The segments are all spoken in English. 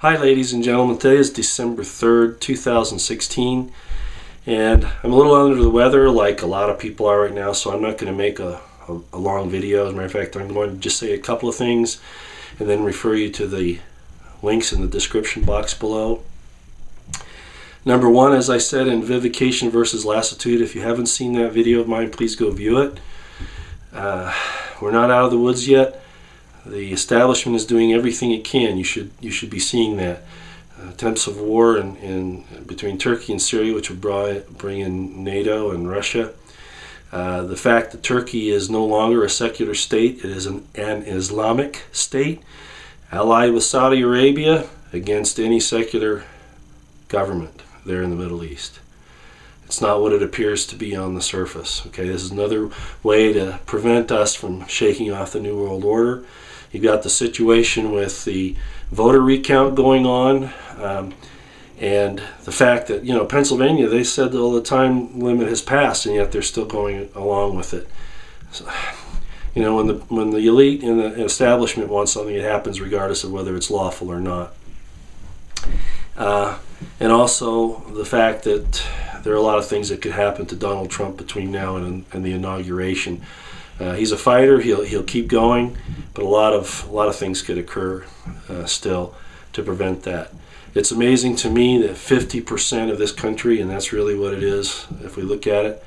Hi ladies and gentlemen, today is December 3rd, 2016, and I'm a little under the weather like a lot of people are right now, so I'm not going to make a long video. As a matter of fact, I'm going to just say a couple of things and then refer you to the links in the description box below. Number one, as I said in Vivification versus Lassitude, if you haven't seen that video of mine, please go view it. We're not out of the woods yet. The establishment is doing everything it can. You should be seeing that. Attempts of war in between Turkey and Syria, which would bring in NATO and Russia. The fact that Turkey is no longer a secular state, it is an Islamic state, allied with Saudi Arabia against any secular government there in the Middle East. It's not what it appears to be on the surface. Okay, this is another way to prevent us from shaking off the New World Order. You've got the situation with the voter recount going on, and the fact that, Pennsylvania, they said all the time limit has passed, and yet they're still going along with it. So, when the elite and the establishment want something, it happens regardless of whether it's lawful or not. And also the fact that there are a lot of things that could happen to Donald Trump between now and the inauguration. He's a fighter. He'll keep going, but a lot of things could occur still to prevent that. It's amazing to me that 50% of this country, and that's really what it is if we look at it,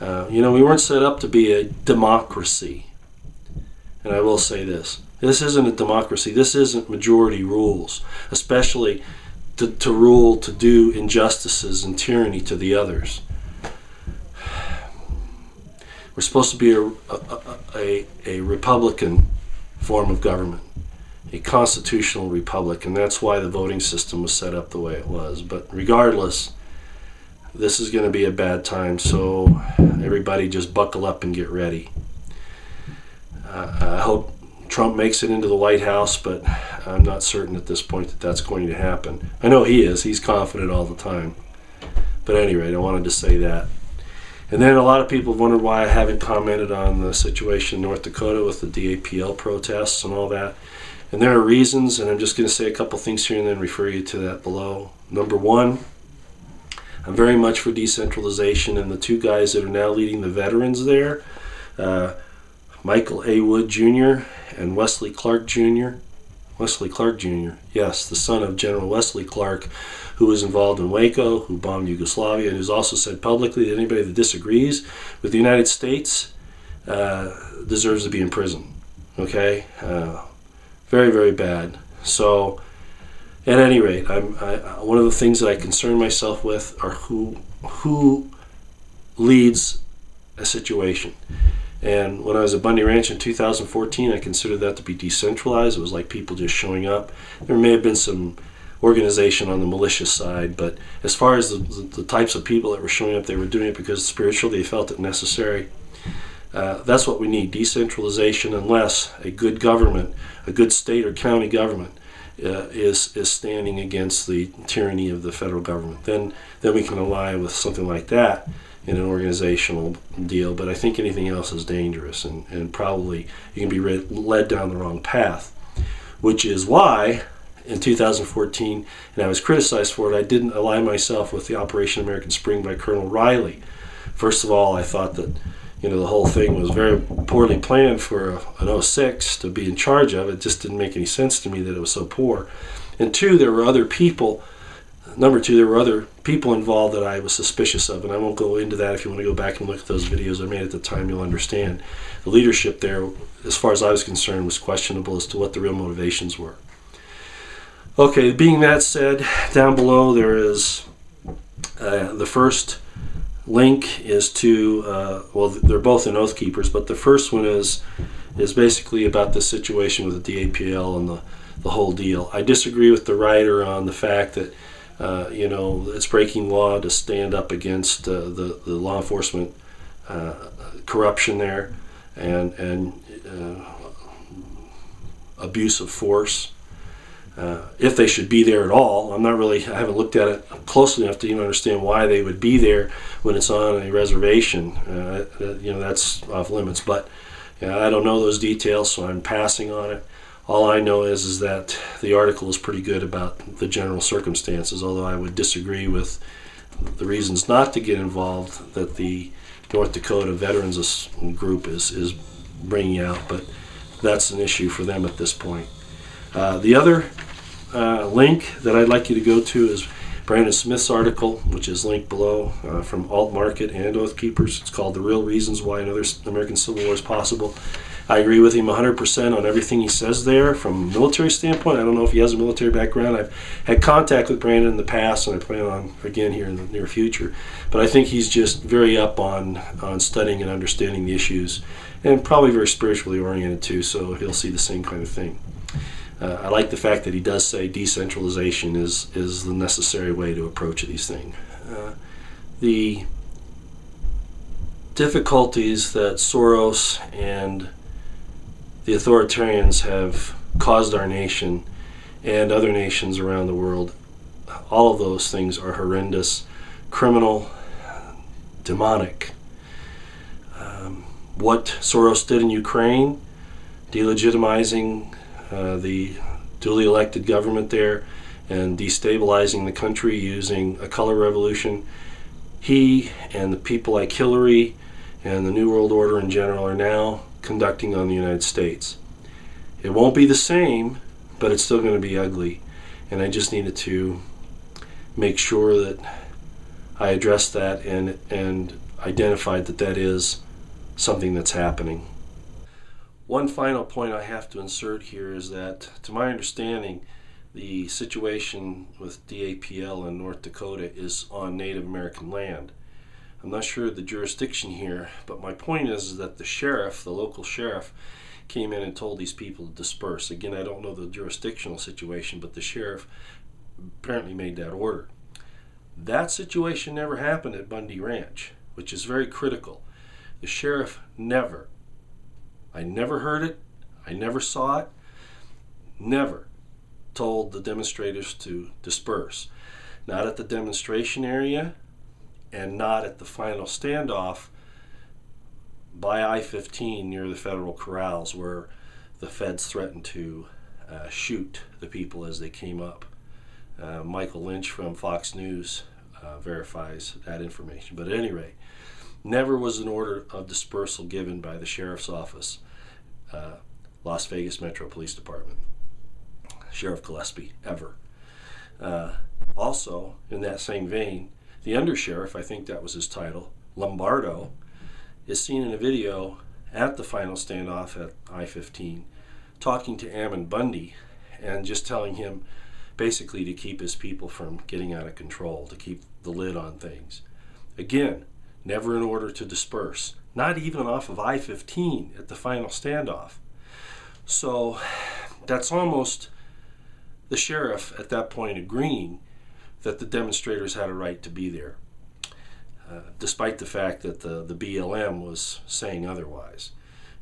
we weren't set up to be a democracy. And I will say this isn't a democracy. This isn't majority rules, especially to rule, to do injustices and tyranny to the others. We're supposed to be a Republican form of government, a constitutional republic, and that's why the voting system was set up the way it was. But regardless, this is going to be a bad time, so everybody just buckle up and get ready. I hope Trump makes it into the White House, but I'm not certain at this point that that's going to happen. I know he is. He's confident all the time. But at any rate, I wanted to say that. And then a lot of people have wondered why I haven't commented on the situation in North Dakota with the DAPL protests and all that. And there are reasons, and I'm just going to say a couple things here and then refer you to that below. Number one, I'm very much for decentralization, and the two guys that are now leading the veterans there, Michael A. Wood Jr. and Wesley Clark Jr. Wesley Clark Jr., yes, the son of General Wesley Clark, who was involved in Waco, who bombed Yugoslavia, and who's also said publicly that anybody that disagrees with the United States deserves to be in prison. Okay? Very, very bad. So, at any rate, one of the things that I concern myself with are who leads a situation. And when I was at Bundy Ranch in 2014, I considered that to be decentralized. It was like people just showing up. There may have been some organization on the malicious side, but as far as the types of people that were showing up, they were doing it because spiritually they felt it necessary. That's what we need, decentralization, unless a good government, a good state or county government is standing against the tyranny of the federal government. Then we can ally with something like that in an organizational deal, but I think anything else is dangerous, and probably you can be led down the wrong path, which is why in 2014, and I was criticized for it, I didn't align myself with the Operation American Spring by Colonel Riley. First of all, I thought that the whole thing was very poorly planned for an 06 to be in charge of. It just didn't make any sense to me that it was so poor. And two, there were other people. Number two, there were other people involved that I was suspicious of, and I won't go into that. If you want to go back and look at those videos I made at the time, you'll understand. The leadership there, as far as I was concerned, was questionable as to what the real motivations were. Okay, being that said, down below there is the first link is to, well, they're both in Oath Keepers, but the first one is basically about the situation with the DAPL and the whole deal. I disagree with the writer on the fact that it's breaking law to stand up against the law enforcement corruption there and abuse of force. If they should be there at all. I haven't looked at it closely enough to even understand why they would be there when it's on a reservation. That's off limits. But I don't know those details, so I'm passing on it. All I know is that the article is pretty good about the general circumstances, although I would disagree with the reasons not to get involved that the North Dakota Veterans Group is bringing out, but that's an issue for them at this point. The other link that I'd like you to go to is Brandon Smith's article, which is linked below, from Alt Market and Oath Keepers. It's called The Real Reasons Why Another American Civil War is Possible. I agree with him 100% on everything he says there from a military standpoint. I don't know if he has a military background. I've had contact with Brandon in the past, and I plan on again here in the near future. But I think he's just very up on studying and understanding the issues, and probably very spiritually oriented too, so he'll see the same kind of thing. I like the fact that he does say decentralization is the necessary way to approach these things. The difficulties that Soros and the authoritarians have caused our nation and other nations around the world, all of those things are horrendous, criminal, demonic. What Soros did in Ukraine, delegitimizing the duly elected government there and destabilizing the country using a color revolution, he and the people like Hillary and the New World Order in general are now conducting on the United States. It won't be the same, but it's still going to be ugly, and I just needed to make sure that I addressed that and identified that that is something that's happening. One final point I have to insert here is that, to my understanding, the situation with DAPL in North Dakota is on Native American land. I'm not sure of the jurisdiction here, but my point is that the sheriff, the local sheriff, came in and told these people to disperse. Again, I don't know the jurisdictional situation, but the sheriff apparently made that order. That situation never happened at Bundy Ranch, which is very critical. The sheriff never, I never heard it, I never saw it, never told the demonstrators to disperse. Not at the demonstration area, and not at the final standoff by I-15 near the federal corrals, where the feds threatened to shoot the people as they came up. Michael Lynch from Fox News verifies that information. But at any rate, never was an order of dispersal given by the sheriff's office, Las Vegas Metro Police Department, Sheriff Gillespie, ever. Also, in that same vein, the undersheriff, I think that was his title, Lombardo, is seen in a video at the final standoff at I-15 talking to Ammon Bundy and just telling him basically to keep his people from getting out of control, to keep the lid on things. Again, never an order to disperse, not even off of I-15 at the final standoff. So that's almost the sheriff at that point agreeing that the demonstrators had a right to be there, despite the fact that the BLM was saying otherwise.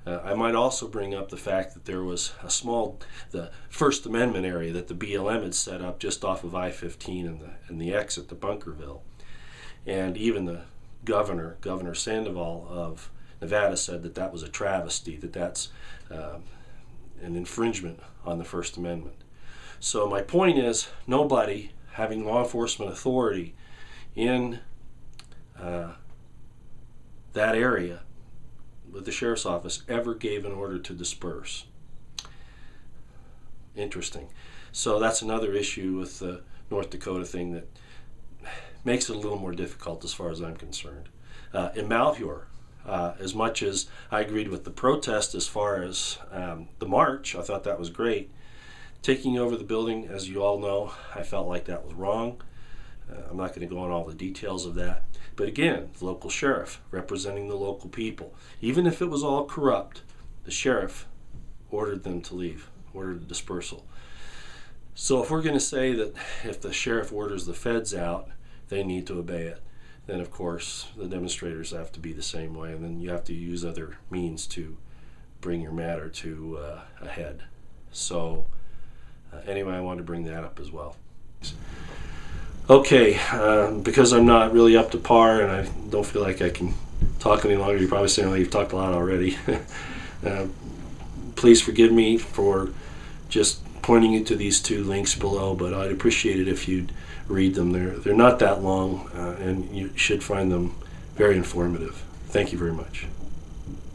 I might also bring up the fact that there was the First Amendment area that the BLM had set up just off of I-15 and the exit to Bunkerville. And even the Governor Sandoval of Nevada said that that was a travesty, that that's an infringement on the First Amendment. So my point is, nobody having law enforcement authority in that area with the sheriff's office ever gave an order to disperse. Interesting. So that's another issue with the North Dakota thing that makes it a little more difficult as far as I'm concerned. In Malheur, as much as I agreed with the protest as far as the march, I thought that was great. Taking over the building, as you all know, I felt like that was wrong. I'm not going to go on all the details of that. But again, the local sheriff representing the local people. Even if it was all corrupt, the sheriff ordered them to leave, ordered a dispersal. So if we're going to say that if the sheriff orders the feds out, they need to obey it, then of course the demonstrators have to be the same way, and then you have to use other means to bring your matter to a head. So anyway, I wanted to bring that up as well. Okay, because I'm not really up to par and I don't feel like I can talk any longer, you're probably saying, well, you've talked a lot already. Please forgive me for just pointing you to these two links below, but I'd appreciate it if you'd read them. They're not that long, and you should find them very informative. Thank you very much.